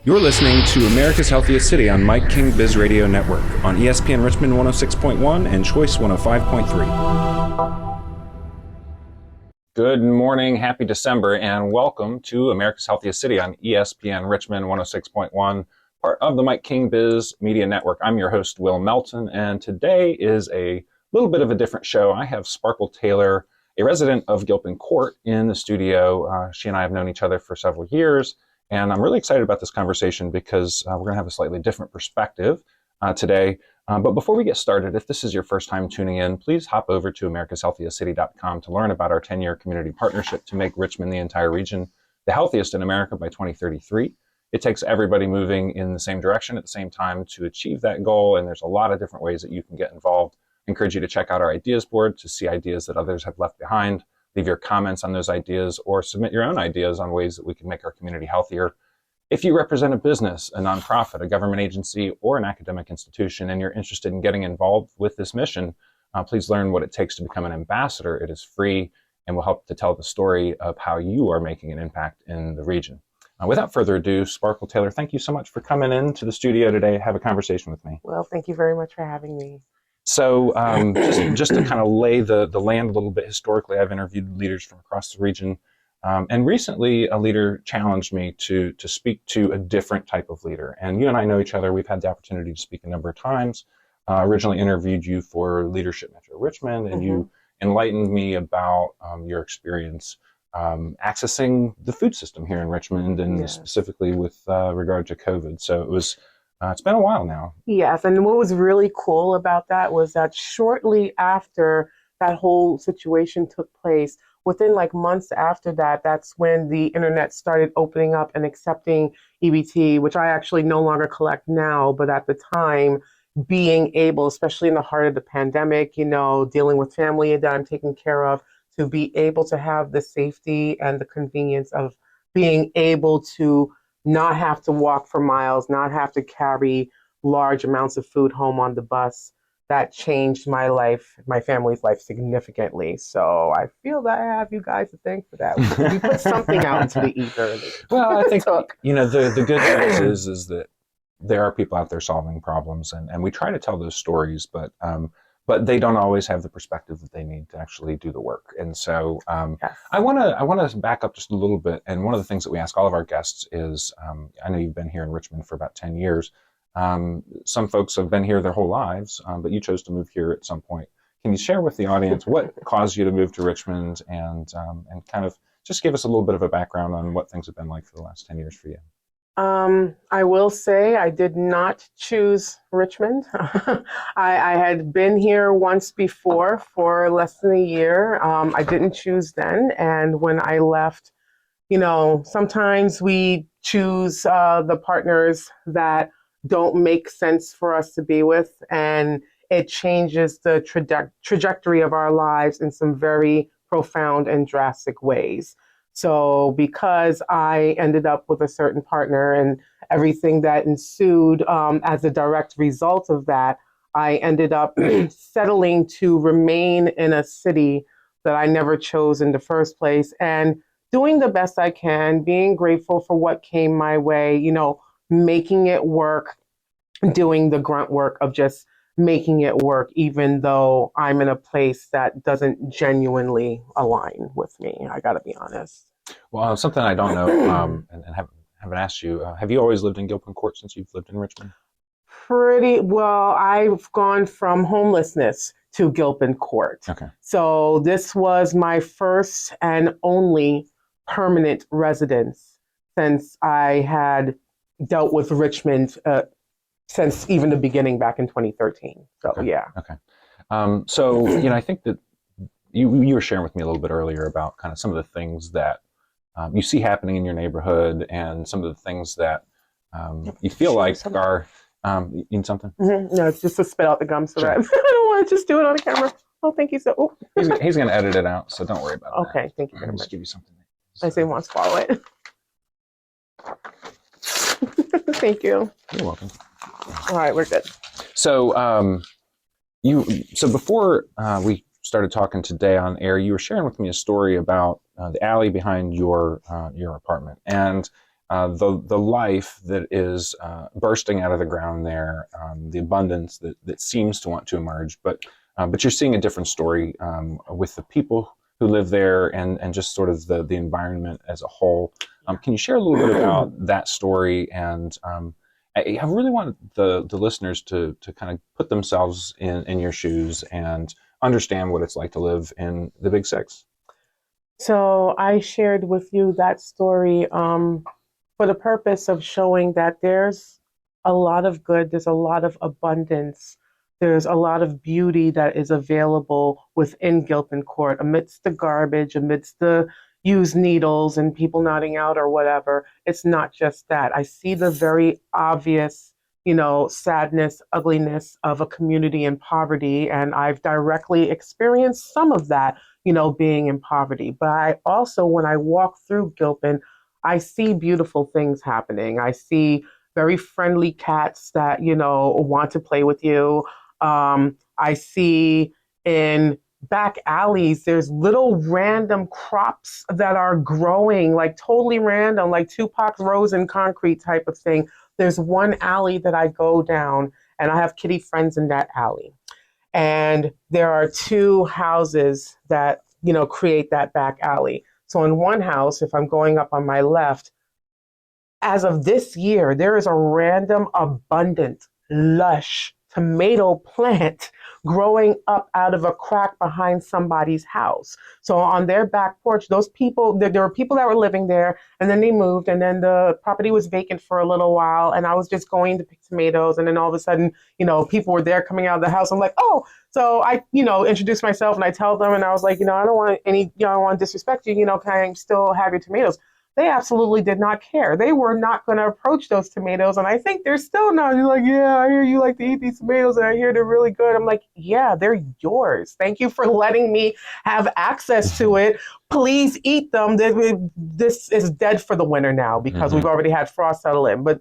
You're listening to America's Healthiest City on Mike King Biz Radio Network on ESPN Richmond 106.1 and Choice 105.3. Good morning, happy December, and welcome to America's Healthiest City on ESPN Richmond 106.1, part of the Mike King Biz Media Network. I'm your host, Will Melton, and today is a little bit of a different show. I have Sparkle Taylor, a resident of Gilpin Court, in the studio. She and I have known each other for several years. And I'm really excited about this conversation because we're going to have a slightly different perspective today. But before we get started, if this is your first time tuning in, please hop over to americashealthiestcity.com to learn about our 10-year community partnership to make Richmond, the entire region, the healthiest in America by 2033. It takes everybody moving in the same direction at the same time to achieve that goal. And there's a lot of different ways that you can get involved. I encourage you to check out our ideas board to see ideas that others have left behind. Leave your comments on those ideas or submit your own ideas on ways that we can make our community healthier. If you represent a business, a nonprofit, a government agency, or an academic institution, and you're interested in getting involved with this mission, please learn what it takes to become an ambassador. It is free and will help to tell the story of how you are making an impact in the region. Without further ado, Sparkle Taylor, thank you so much for coming into the studio today to have a conversation with me. Well, thank you very much for having me. So just to kind of lay the land a little bit historically, I've interviewed leaders from across the region. And recently, a leader challenged me to speak to a different type of leader. And you and I know each other. We've had the opportunity to speak a number of times. Originally interviewed you for Leadership Metro Richmond, and you enlightened me about your experience accessing the food system here in Richmond, and specifically with regard to COVID. So it's been a while now. Yes, and what was really cool about that was that shortly after that whole situation took place, within like months after that, that's when the internet started opening up and accepting EBT, which I actually no longer collect now, but at the time, being able, especially in the heart of the pandemic, dealing with family that I'm taking care of, to be able to have the safety and the convenience of being able to not have to walk for miles, not have to carry large amounts of food home on the bus. That changed my life, my family's life significantly. So I feel that I have you guys to thank for that. We put something out into the ether. Well, I think, the good news is that there are people out there solving problems, and we try to tell those stories, but they don't always have the perspective that they need to actually do the work. And so Yes. I want to back up just a little bit. And one of the things that we ask all of our guests is, I know you've been here in Richmond for about 10 years. Some folks have been here their whole lives, but you chose to move here at some point. Can you share with the audience what caused you to move to Richmond, and kind of just give us a little bit of a background on what things have been like for the last 10 years for you? I will say I did not choose Richmond. I had been here once before for less than a year. I didn't choose then. And when I left, sometimes we choose the partners that don't make sense for us to be with. And it changes the trajectory of our lives in some very profound and drastic ways. So because I ended up with a certain partner and everything that ensued as a direct result of that, I ended up settling to remain in a city that I never chose in the first place, and doing the best I can, being grateful for what came my way, making it work, doing the grunt work of just making it work, even though I'm in a place that doesn't genuinely align with me. I got to be honest. Well, something I don't know and haven't asked you, have you always lived in Gilpin Court since you've lived in Richmond? Pretty well. I've gone from homelessness to Gilpin Court. Okay. So this was my first and only permanent residence since I had dealt with Richmond since even the beginning back in 2013. So, Okay. yeah. Okay. So, I think that you were sharing with me a little bit earlier about kind of some of the things that you see happening in your neighborhood, and some of the things that you feel like are, you need something? Mm-hmm. No, it's just to spit out the gum so that I don't want to just do it on the camera. Oh, thank you. So, he's going to edit it out, so don't worry about it. Okay, thank you very I'll much. just give you something. I say want to swallow it. Thank you. You're welcome. All right, we're good. So, before we started talking today on air, you were sharing with me a story about the alley behind your apartment, and the life that is bursting out of the ground there, the abundance that seems to want to emerge. But you're seeing a different story with the people who live there and just sort of the environment as a whole. Can you share a little bit about that story? And I really want the listeners to kind of put themselves in your shoes and understand what it's like to live in the Big Six. So I shared with you that story for the purpose of showing that there's a lot of good, there's a lot of abundance, there's a lot of beauty that is available within Gilpin Court amidst the garbage, amidst the used needles and people nodding out or whatever. It's not just that. I see the very obvious, sadness, ugliness of a community in poverty, and I've directly experienced some of that, being in poverty. But I also, when I walk through Gilpin, I see beautiful things happening. I see very friendly cats that, want to play with you. I see in back alleys, there's little random crops that are growing, like totally random, like Tupac's rose in concrete type of thing. There's one alley that I go down, and I have kitty friends in that alley. And there are two houses that, create that back alley. So in one house, if I'm going up on my left, as of this year, there is a random, abundant, lush tomato plant growing up out of a crack behind somebody's house. So on their back porch, those people, there were people that were living there, and then they moved, and then the property was vacant for a little while, and I was just going to pick tomatoes, and then all of a sudden, people were there coming out of the house. I'm like, oh, so I, introduced myself, and I tell them, and I was like, I don't want any, I don't want to disrespect you, can I still have your tomatoes? They absolutely did not care. They were not going to approach those tomatoes. And I think they're still not. You're like, yeah, I hear you like to eat these tomatoes and I hear they're really good. I'm like, yeah, they're yours. Thank you for letting me have access to it. Please eat them. This is dead for the winter now because we've already had frost settle in. But,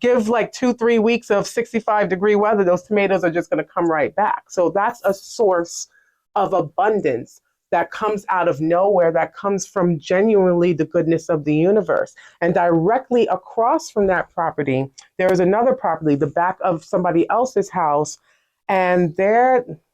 give like 2-3 weeks of 65-degree weather, those tomatoes are just going to come right back. So that's a source of abundance that comes out of nowhere, that comes from genuinely the goodness of the universe. And directly across from that property, there is another property, the back of somebody else's house. And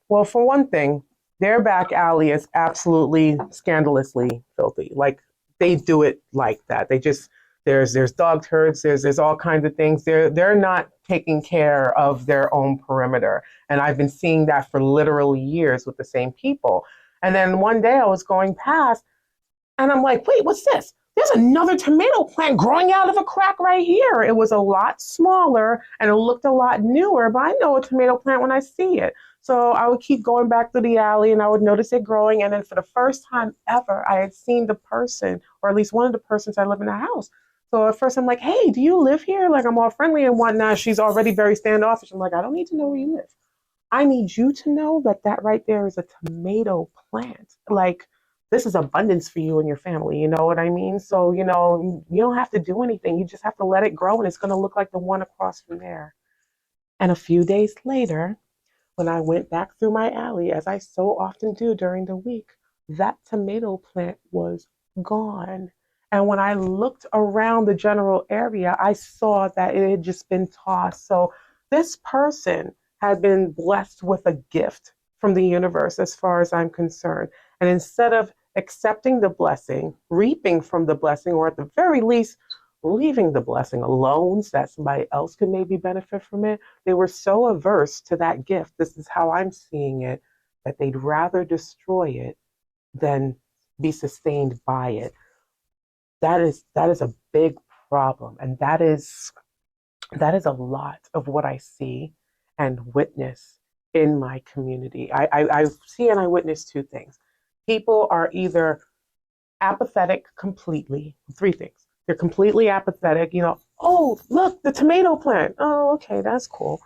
well, for one thing, their back alley is absolutely scandalously filthy. Like they do it like that. They just, there's dog turds, there's all kinds of things. They're not taking care of their own perimeter. And I've been seeing that for literally years with the same people. And then one day I was going past and I'm like, wait, what's this? There's another tomato plant growing out of a crack right here. It was a lot smaller and it looked a lot newer, but I know a tomato plant when I see it. So I would keep going back through the alley and I would notice it growing. And then for the first time ever, I had seen the person, or at least one of the persons that live in the house. So at first I'm like, hey, do you live here? Like I'm all friendly and whatnot. She's already very standoffish. I'm like, I don't need to know where you live. I need you to know that that right there is a tomato plant. Like, this is abundance for you and your family. You know what I mean? So, you don't have to do anything. You just have to let it grow and it's going to look like the one across from there. And a few days later, when I went back through my alley, as I so often do during the week, that tomato plant was gone. And when I looked around the general area, I saw that it had just been tossed. So this person had been blessed with a gift from the universe, as far as I'm concerned. And instead of accepting the blessing, reaping from the blessing, or at the very least, leaving the blessing alone so that somebody else could maybe benefit from it, they were so averse to that gift. This is how I'm seeing it, that they'd rather destroy it than be sustained by it. That is a big problem. And that is a lot of what I see and witness in my community. I see and I witness two things. People are either apathetic completely, three things. They're completely apathetic, oh, look, the tomato plant. Oh, okay, that's cool.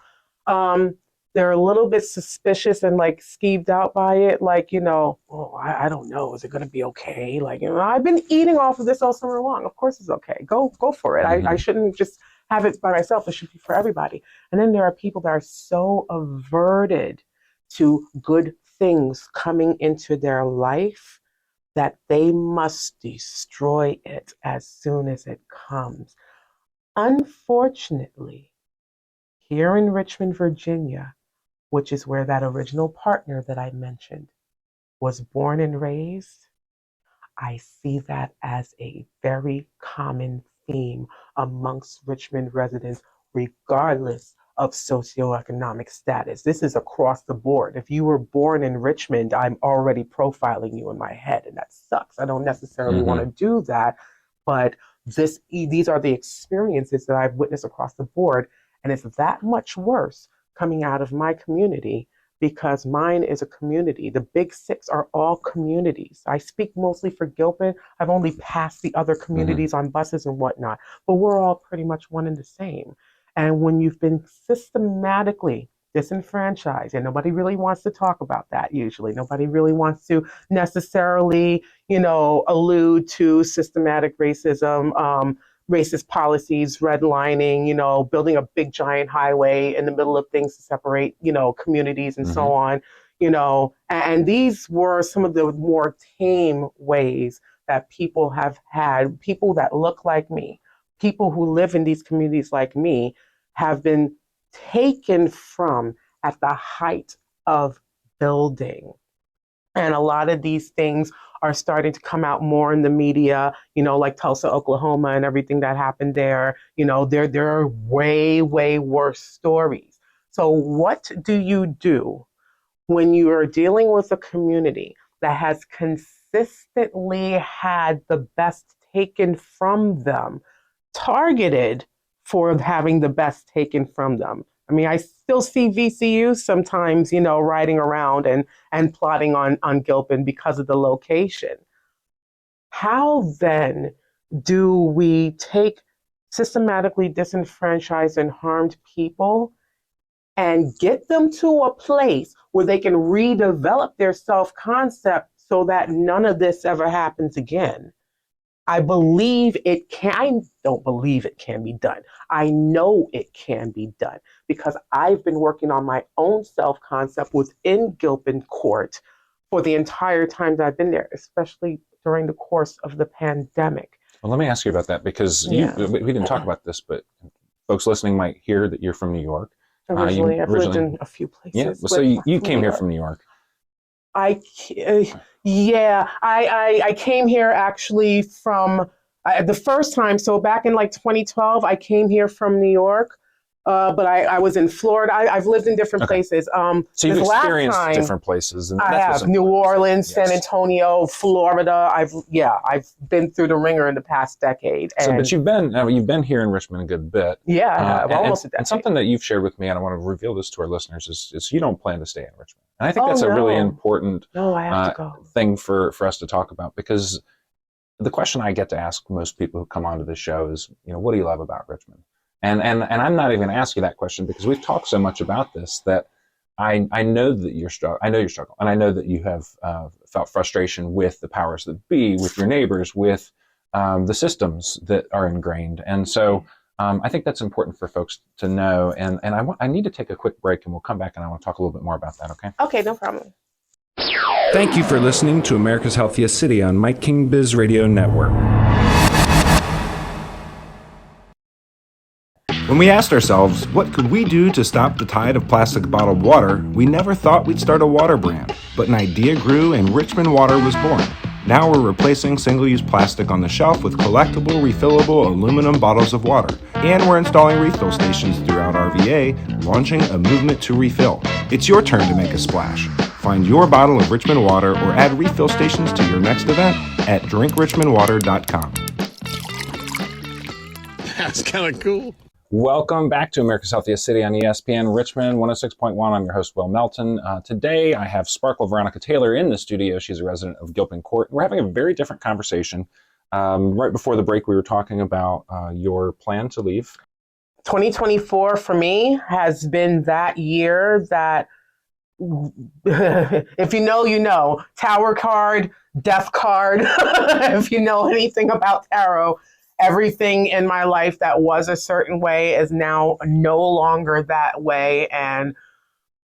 They're a little bit suspicious and like skeeved out by it, like, oh, I don't know, is it going to be okay? Like, I've been eating off of this all summer long. Of course it's okay. Go for it. I shouldn't just have it by myself. It should be for everybody. And then there are people that are so averted to good things coming into their life that they must destroy it as soon as it comes. Unfortunately, here in Richmond, Virginia, which is where that original partner that I mentioned was born and raised, I see that as a very common theme amongst Richmond residents, regardless of socioeconomic status. This is across the board. If you were born in Richmond, I'm already profiling you in my head, and that sucks. I don't necessarily want to do that, but these are the experiences that I've witnessed across the board, and it's that much worse coming out of my community because mine is a community. The big six are all communities. I speak mostly for Gilpin. I've only passed the other communities on buses and whatnot, but we're all pretty much one and the same. And when you've been systematically disenfranchised, and nobody really wants to talk about that usually, nobody really wants to necessarily, allude to systematic racism, racist policies, redlining, building a big giant highway in the middle of things to separate, communities and so on, and these were some of the more tame ways that people have had, people that look like me, people who live in these communities like me, have been taken from at the height of building. And a lot of these things are starting to come out more in the media, like Tulsa, Oklahoma, and everything that happened there. There are way, way worse stories. So, what do you do when you are dealing with a community that has consistently had the best taken from them, targeted for having the best taken from them? I mean, I still see VCU sometimes, riding around and plotting on Gilpin because of the location. How then do we take systematically disenfranchised and harmed people and get them to a place where they can redevelop their self-concept so that none of this ever happens again? I believe it can. I don't believe it can be done. I know it can be done because I've been working on my own self-concept within Gilpin Court for the entire time that I've been there, especially during the course of the pandemic. Well, let me ask you about that because we didn't talk about this, but folks listening might hear that you're from New York. Originally, I've lived in a few places. Yeah, so you came here from New York. I came here actually from the first time. So back in like 2012, I came here from New York, but I was in Florida. I've lived in different places. So you've experienced different places. And I have New Orleans, yes. San Antonio, Florida. I've been through the ringer in the past decade. So, but you've been here in Richmond a good bit. Yeah, I have, almost a decade. And something that you've shared with me, and I want to reveal this to our listeners, is you don't plan to stay in Richmond. And I think that's a really important thing for us to talk about, because the question I get to ask most people who come onto the show is, what do you love about Richmond? And I'm not even going to ask you that question because we've talked so much about this that I know that you're struggling. I know you struggle, and I know that you have felt frustration with the powers that be, with your neighbors, with the systems that are ingrained. And so I think that's important for folks to know. And I need to take a quick break, and we'll come back and I want to talk a little bit more about that. Okay? Okay, no problem. Thank you for listening to America's Healthiest City on Mike King Biz Radio Network. When we asked ourselves, what could we do to stop the tide of plastic bottled water, we never thought we'd start a water brand. But an idea grew and Richmond Water was born. Now we're replacing single-use plastic on the shelf with collectible, refillable aluminum bottles of water. And we're installing refill stations throughout RVA, launching a movement to refill. It's your turn to make a splash. Find your bottle of Richmond Water or add refill stations to your next event at drinkrichmondwater.com. That's kind of cool. Welcome back to America's Healthiest City on ESPN Richmond 106.1. I'm your host, Will Melton. Today, I have Sparkle Veronica Taylor in the studio. She's a resident of Gilpin Court. We're having a very different conversation. Right before the break, we were talking about your plan to leave. 2024 for me has been that year that, if you know, you know. Tower card, death card. If you know anything about tarot, everything in my life that was a certain way is now no longer that way. And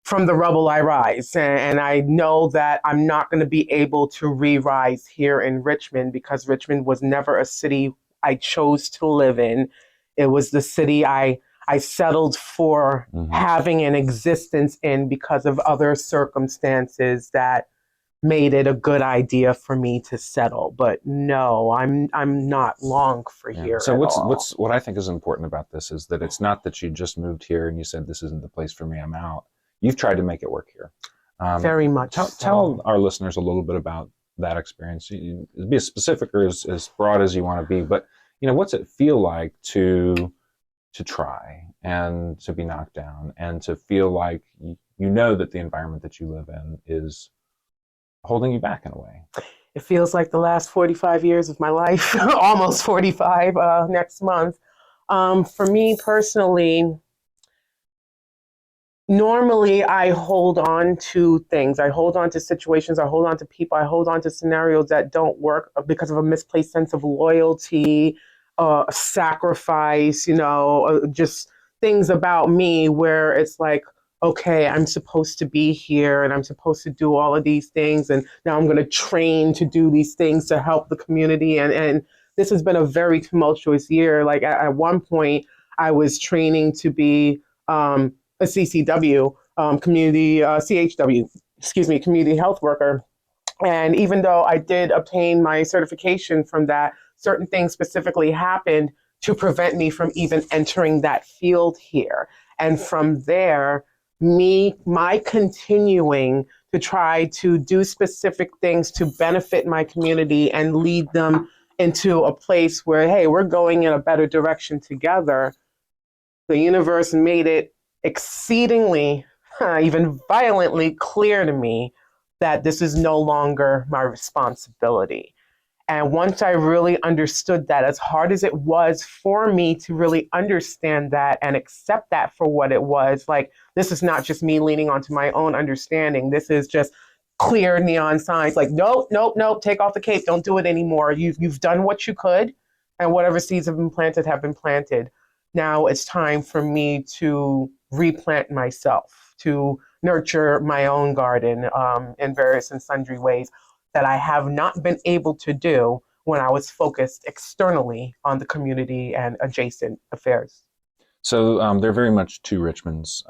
from the rubble I rise. And I know that I'm not going to be able to re-rise here in Richmond because Richmond was never a city I chose to live in. It was the city I settled for having an existence in because of other circumstances that made it a good idea for me to settle. But no, I'm not long for here So at all. what I think is important about this is that it's not that you just moved here and you said this isn't the place for me, I'm out. You've tried to make it work here. Very much Tell our listeners a little bit about that experience. Be as specific or as broad as you want to be, but what's it feel like to try and to be knocked down and to feel like that the environment that you live in is holding you back in a way? It feels like the last 45 years of my life, almost 45 next month. For me personally, normally I hold on to things. I hold on to situations. I hold on to people. I hold on to scenarios that don't work because of a misplaced sense of loyalty, sacrifice, just things about me where it's like, okay, I'm supposed to be here and I'm supposed to do all of these things. And now I'm going to train to do these things to help the community. And this has been a very tumultuous year. Like at one point, I was training to be a CCW, community, CHW, excuse me, community health worker. And even though I did obtain my certification from that, certain things specifically happened to prevent me from even entering that field here. And from there, my continuing to try to do specific things to benefit my community and lead them into a place where, hey, we're going in a better direction together. The universe made it exceedingly, even violently clear to me that this is no longer my responsibility. And once I really understood that, as hard as it was for me to really understand that and accept that for what it was, like, this is not just me leaning onto my own understanding. This is just clear neon signs like, nope, nope, nope, take off the cape. Don't do it anymore. You've done what you could, and whatever seeds have been planted have been planted. Now it's time for me to replant myself, to nurture my own garden in various and sundry ways that I have not been able to do when I was focused externally on the community and adjacent affairs. So there are very much two Richmonds.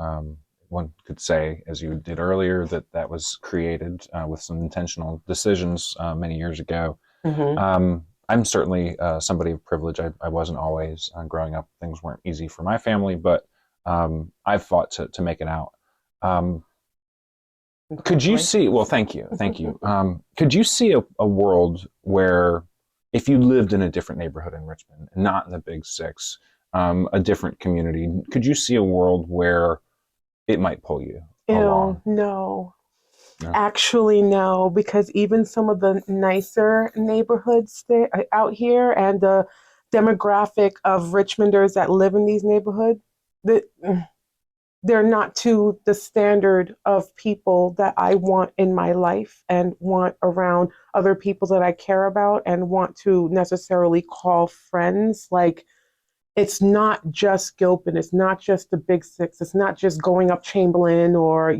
One could say, as you did earlier, that was created with some intentional decisions many years ago. Mm-hmm. I'm certainly somebody of privilege. I wasn't always. Growing up, things weren't easy for my family, but I've fought to make it out. Could you see, well, thank you. Could you see a world where if you lived in a different neighborhood in Richmond, not in the big six, a different community, could you see a world where it might pull you along? No. No? Actually, no, because even some of the nicer neighborhoods out here and the demographic of Richmonders that live in these neighborhoods, that they're not to the standard of people that I want in my life and want around other people that I care about and want to necessarily call friends. Like, it's not just Gilpin, it's not just the big six, it's not just going up Chamberlain or,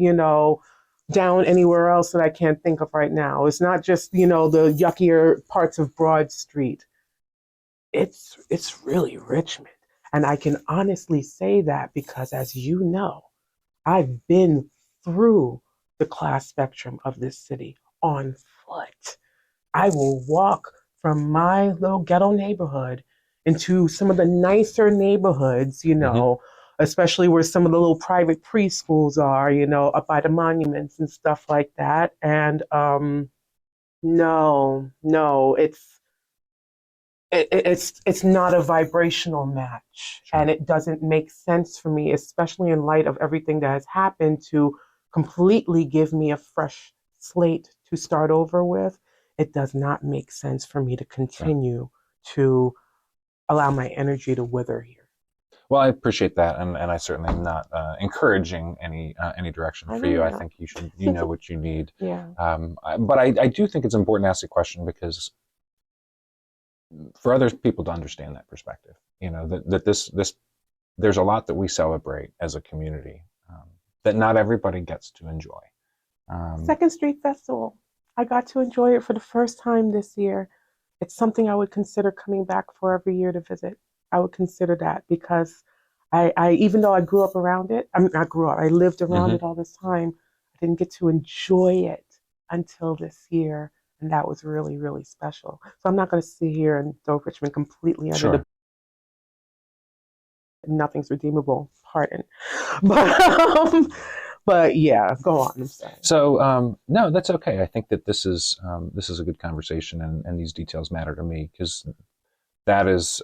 down anywhere else that I can't think of right now. It's not just, the yuckier parts of Broad Street. It's really Richmond. And I can honestly say that because, as you know, I've been through the class spectrum of this city on foot. I will walk from my little ghetto neighborhood into some of the nicer neighborhoods, especially where some of the little private preschools are, up by the monuments and stuff like that. And no, it's not a vibrational match. Sure. And it doesn't make sense for me, especially in light of everything that has happened, to completely give me a fresh slate to start over with. It does not make sense for me to continue to allow my energy to wither here. Well, I appreciate that, and I certainly am not encouraging any direction for you. I think you know what you need. Yeah. But I do think it's important to ask the question because for other people to understand that perspective, that this there's a lot that we celebrate as a community. that not everybody gets to enjoy. Second Street Festival. I got to enjoy it for the first time this year. It's something I would consider coming back for every year to visit. I would consider that because I even though I grew up around it, I mean, not grew up, I lived around it all this time, I didn't get to enjoy it until this year. And that was really, really special. So I'm not going to sit here and throw Richmond completely under the Sure. nothing's redeemable. Pardon, but but yeah, go on. I'm sorry. So no, that's okay. I think that this is a good conversation, and these details matter to me because that is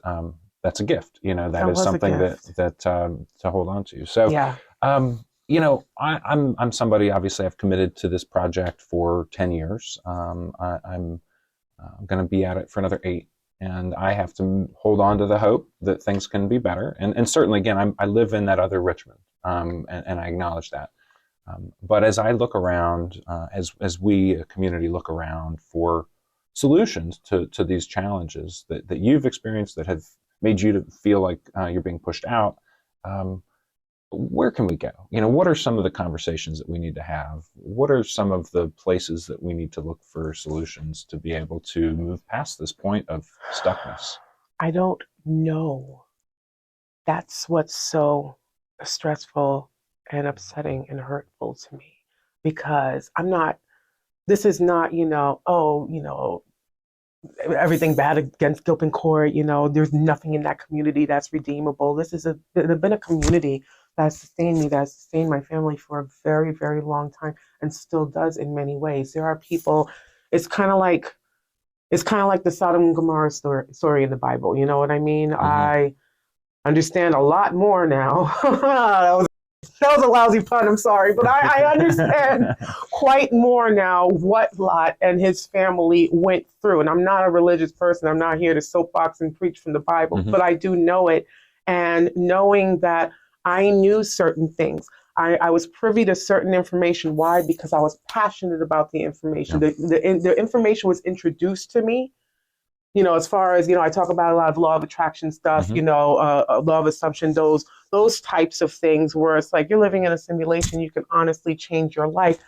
that's a gift. You know, that That is was a something gift. that to hold on to. So Yeah. you know, I'm somebody. Obviously, I've committed to this project for 10 years. I'm going to be at it for another 8. And I have to hold on to the hope that things can be better. And certainly, again, I live in that other Richmond, and I acknowledge that. But as I look around, as we, a community, look around for solutions to these challenges that you've experienced that have made you to feel like you're being pushed out, um, where can we go? You know, what are some of the conversations that we need to have? What are some of the places that we need to look for solutions to be able to move past this point of stuckness? I don't know. That's what's so stressful and upsetting and hurtful to me because this is not, everything bad against Gilpin Court. There's nothing in that community that's redeemable. There's been a community that sustained me, that sustained my family for a very, very long time and still does in many ways. There are people, it's kind of like, the Sodom and Gomorrah story in the Bible. You know what I mean? Mm-hmm. I understand a lot more now. That was a lousy pun. I'm sorry, but I understand quite more now what Lot and his family went through. And I'm not a religious person. I'm not here to soapbox and preach from the Bible, Mm-hmm. but I do know it. And knowing that I knew certain things, I was privy to certain information. Why? Because I was passionate about the information. Yeah. The information was introduced to me, as far as, I talk about a lot of law of attraction stuff, Mm-hmm. law of assumption, those types of things where it's like you're living in a simulation, you can honestly change your life.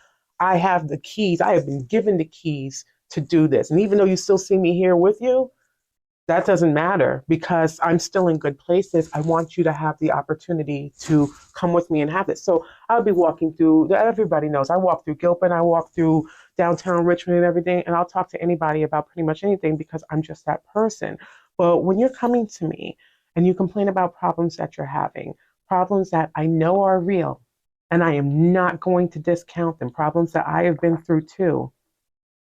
I have the keys. I have been given the keys to do this. And even though you still see me here with you, that doesn't matter because I'm still in good places. I want you to have the opportunity to come with me and have this. So I'll be walking through, everybody knows, I walk through Gilpin, I walk through downtown Richmond and everything, and I'll talk to anybody about pretty much anything because I'm just that person. But when you're coming to me and you complain about problems that you're having, problems that I know are real, and I am not going to discount them, problems that I have been through too,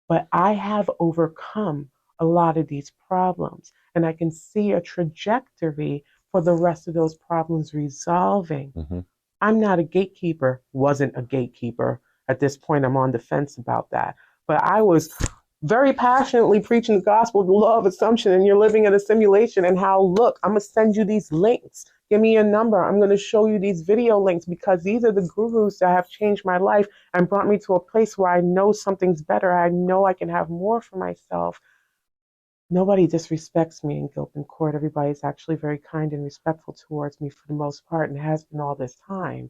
but I have overcome a lot of these problems, and I can see a trajectory for the rest of those problems resolving. Mm-hmm. I'm not a gatekeeper, wasn't a gatekeeper. At this point, I'm on the fence about that. But I was very passionately preaching the gospel, the law of assumption, and you're living in a simulation. And how, look, I'm going to send you these links. Give me a number. I'm going to show you these video links because these are the gurus that have changed my life and brought me to a place where I know something's better. I know I can have more for myself. Nobody disrespects me in Gilpin Court. Everybody's actually very kind and respectful towards me for the most part and has been all this time.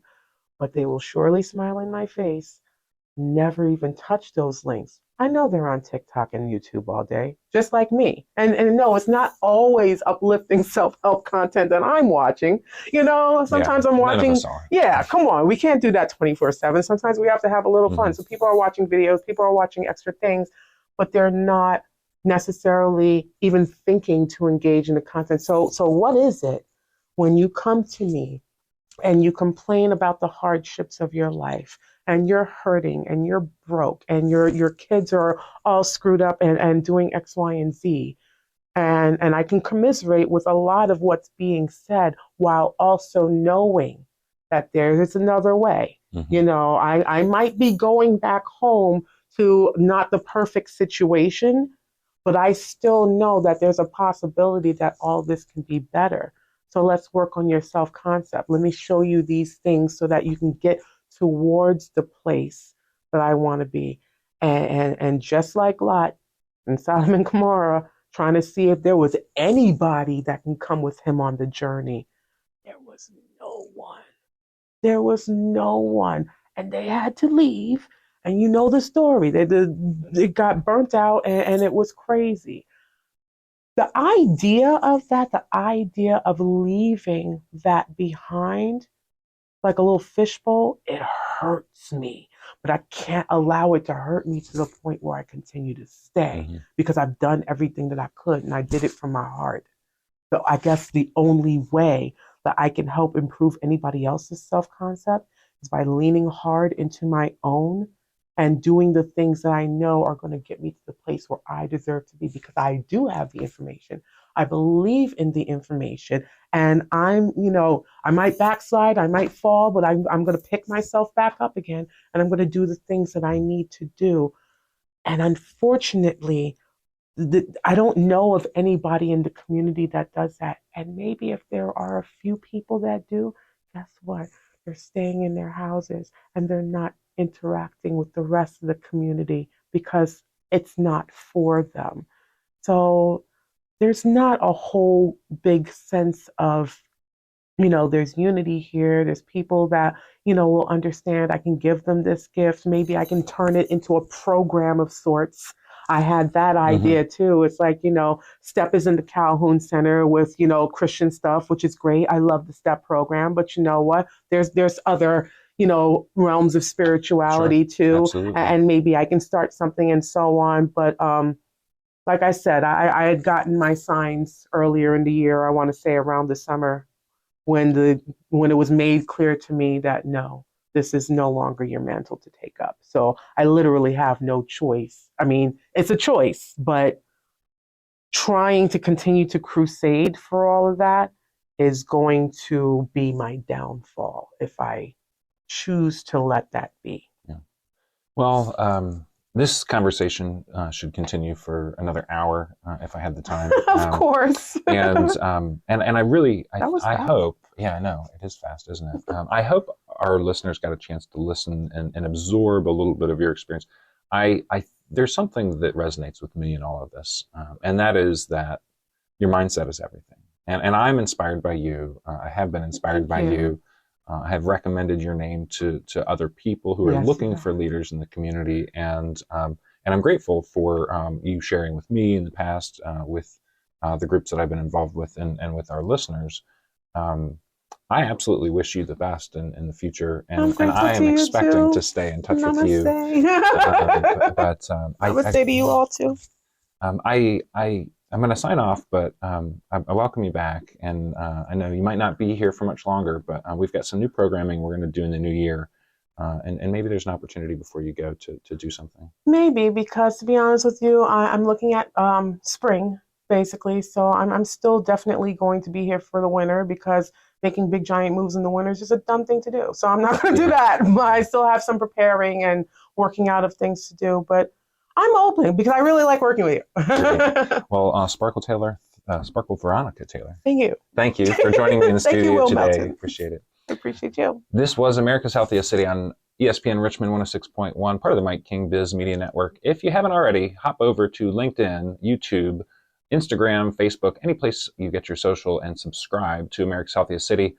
But they will surely smile in my face, never even touch those links. I know they're on TikTok and YouTube all day, just like me. And no, it's not always uplifting self-help content that I'm watching. Yeah. Sometimes I'm None of watching, us are. yeah, come on, we can't do that 24/7. Sometimes we have to have a little Mm-hmm. fun. So people are watching videos, people are watching extra things, but they're not necessarily even thinking to engage in the content. So what is it when you come to me and you complain about the hardships of your life and you're hurting and you're broke and your kids are all screwed up and doing X, Y, and Z. And I can commiserate with a lot of what's being said while also knowing that there is another way. Mm-hmm. I might be going back home to not the perfect situation, but I still know that there's a possibility that all this can be better. So let's work on your self concept. Let me show you these things so that you can get towards the place that I want to be. And just like Lot and Sodom and Gomorrah, trying to see if there was anybody that can come with him on the journey, there was no one. There was no one. And they had to leave. And you know the story. It got burnt out and it was crazy. The idea of leaving that behind, like a little fishbowl, it hurts me. But I can't allow it to hurt me to the point where I continue to stay because I've done everything that I could and I did it from my heart. So I guess the only way that I can help improve anybody else's self concept is by leaning hard into my own and doing the things that I know are going to get me to the place where I deserve to be because I do have the information. I believe in the information and I might backslide, I might fall, but I'm going to pick myself back up again and I'm going to do the things that I need to do. And unfortunately, I don't know of anybody in the community that does that. And maybe if there are a few people that do, guess what? They're staying in their houses and they're not interacting with the rest of the community because it's not for them. So there's not a whole big sense of there's unity here. There's people that, will understand. I can give them this gift. Maybe I can turn it into a program of sorts. I had that idea too. It's like, STEP is in the Calhoun Center with, Christian stuff, which is great. I love the STEP program, but you know what? There's other, realms of spirituality too. Absolutely. And maybe I can start something and so on. But like I said, I had gotten my signs earlier in the year, I want to say around the summer, when it was made clear to me that no, this is no longer your mantle to take up. So I literally have no choice. I mean, it's a choice, but trying to continue to crusade for all of that is going to be my downfall if I choose to let that be. Yeah. Well, this conversation should continue for another hour if I had the time. Of course. And I really, That was I fast. hope, yeah, I know, it is fast, isn't it? I hope our listeners got a chance to listen and absorb a little bit of your experience. There's something that resonates with me in all of this, and that is that your mindset is everything. And I'm inspired by you. I have been inspired by you. I have recommended your name to other people who are looking for leaders in the community, and I'm grateful for you sharing with me in the past with the groups that I've been involved with and with our listeners. I absolutely wish you the best in the future, and I am expecting to stay in touch with you. I would say to you all too. I'm going to sign off, but I welcome you back. And I know you might not be here for much longer, but we've got some new programming we're going to do in the new year. And maybe there's an opportunity before you go to do something. Maybe, because to be honest with you, I'm looking at spring, basically. So I'm still definitely going to be here for the winter because making big giant moves in the winter is just a dumb thing to do. So I'm not going to do that. But I still have some preparing and working out of things to do. But I'm open because I really like working with you. Well, Sparkle Veronica Taylor. Thank you. Thank you for joining me in the studio today. Melton. Appreciate it. I appreciate you. This was America's Healthiest City on ESPN Richmond 106.1, part of the Mike King Biz Media Network. If you haven't already, hop over to LinkedIn, YouTube, Instagram, Facebook, any place you get your social, and subscribe to America's Healthiest City.